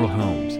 funeral homes.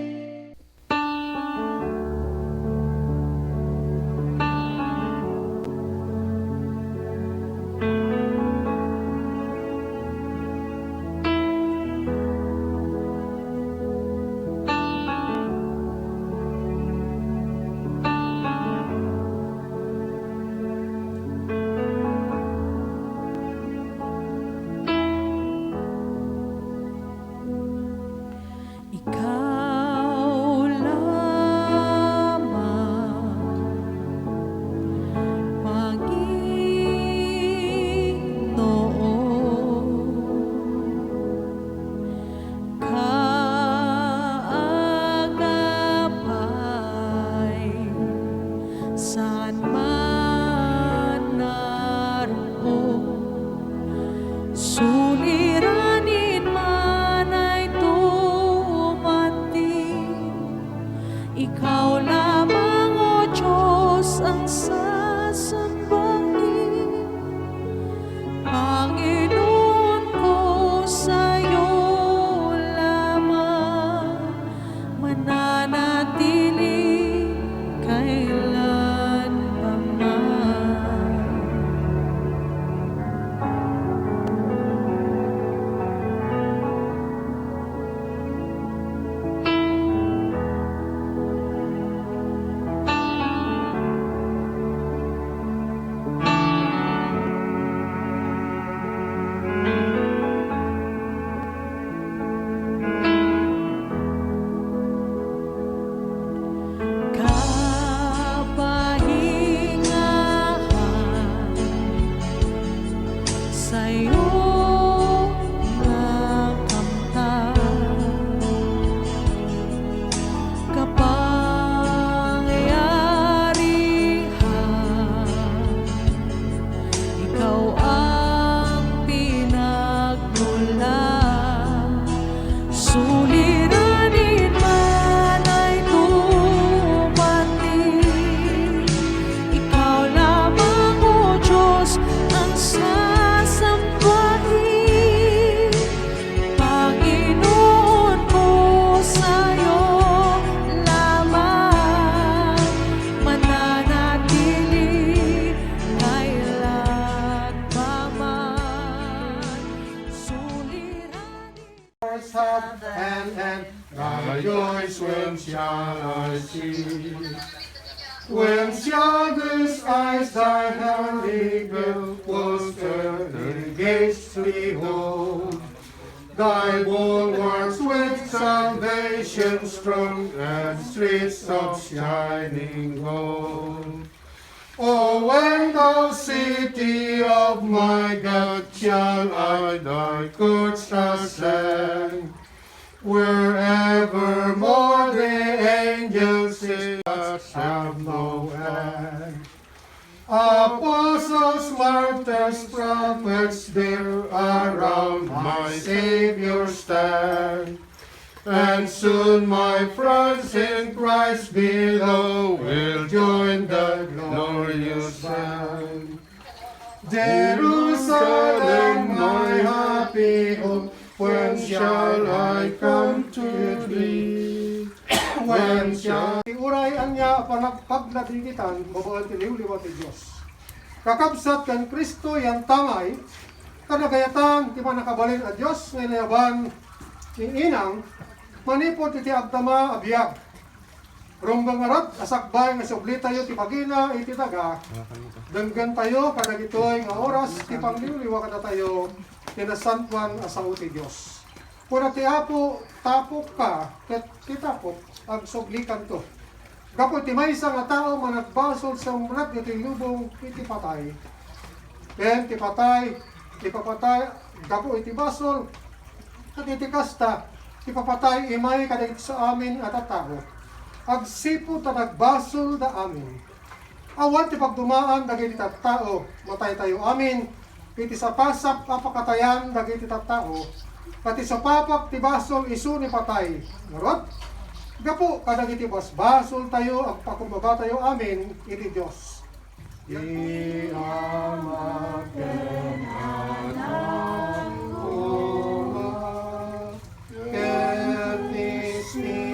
Ikaw lamang, O Diyos, ang sasambahin. Panginoon ko, sa'yo lamang mananatili kailanpaman. Sa'yo nakamtan, kapangyarihan, ikaw ang pinagmulan. Suliranin man ay dumating, ikaw lamang, O Diyos, ang sasambahin. Panginoon ko, sa'yo lamang mananatili kailanpaman. Suliranin and rejoice when shall I see? When shall these eyes thy heavenly was turning gates behold? Thy bulwarks with salvation strong and streets of shining gold. Oh, when thou city of my God shall I thy courts ascend, wherevermore the angels sing have no end. Apostles, martyrs, prophets, there around my Savior stand. And soon my friends in Christ below will join the glorious band. Jerusalem, my happy home, when shall I come to thee? When shall Uray anya panagpag na digitan, babawal tiliw-liwat ti Diyos. Kakabsat kan Kristo yan tangay, kanagayatan ti manakabalin a Diyos nga layaban ning inang, manipot iti agtama abiyag. Rumbang arat, asakbay nga subli tayo ti pagina iti daga, denggan tayo kadag ito'y nga oras ti pangliw-liwa kada tayo tinasantuan asaw ti Diyos. Kung ti apo tapok ka, ti tapok, ang sublikan to. Kapag ti maysa nga tao managbasol sa umrat iti lubong iti patay. Then ti patay, ti papatay, kapag iti basol, at iti kasta, ti papatay imay kadag sa amin at tao. Agsipo ta nagbasol da amin. Awan ti pagdumaan dagiti tattao, matay tayo amin. Iti sa pasap apakatayan dagiti tattao. Pati sa papak ti basol isu ni patay. Narot? Gapo kadagiti basol tayo ang pakumbaba tayo amin iti Dios. Di amaken anak ko, ket ismi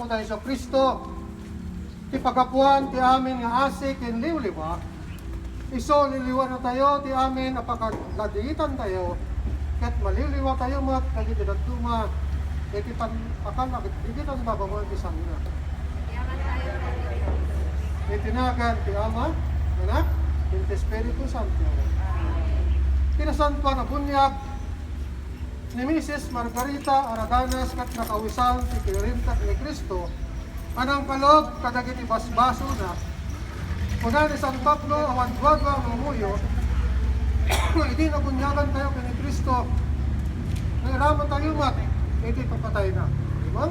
Apo tayo sa Kristo, ti pagapuan ti amin nga asik ken liwliwa, iso liliwa na tayo ti amin apakagadigitan tayo, ket maliliwa tayo mat kagitidat tuma, iti akan nagadigitan babamon ti sangna. Itinagan ti Ama, Anak, ken ti Espiritu Santo. Kinasantuan na bunyag ni Mrs. Margarita Aradanas kat nakawisan ti Kirinta ni Kristo, anang palog kadagiti basbaso na, kuna ni San Pablo awan duwadwa mamuyo, hindi na bunyagan tayo kini Kristo, nangiraman tayo mat, iti papatay na. Diba?